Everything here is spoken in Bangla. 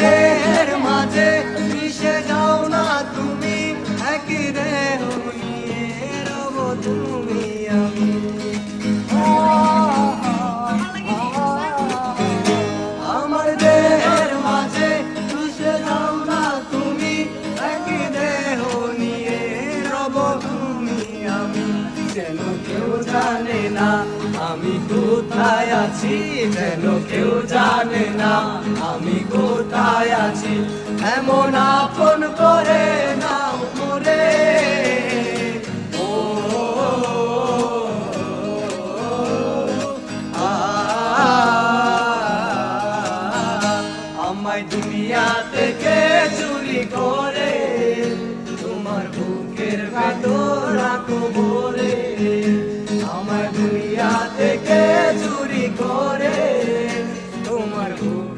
দেহের মাঝে মিশে যাও না তুমি, একই দেহ নিয়ে রব তুমি আমি। আমার দেহের মাঝে মিশে যাও না তুমি, একই দেহ নিয়ে রব তুমি আমি। যেন কেউ জানে না আমি কোথায় আছি, যেন কেউ জানে না আমি কোথায় আছি, এমন আপন করে নাও মোরে। ও আমায় দুনিয়া থেকে চুরি করে তোমার বুকের ভেতর রাখো ভরে, আমায় দুনিয়া থেকে চুরি করে তোমার বুক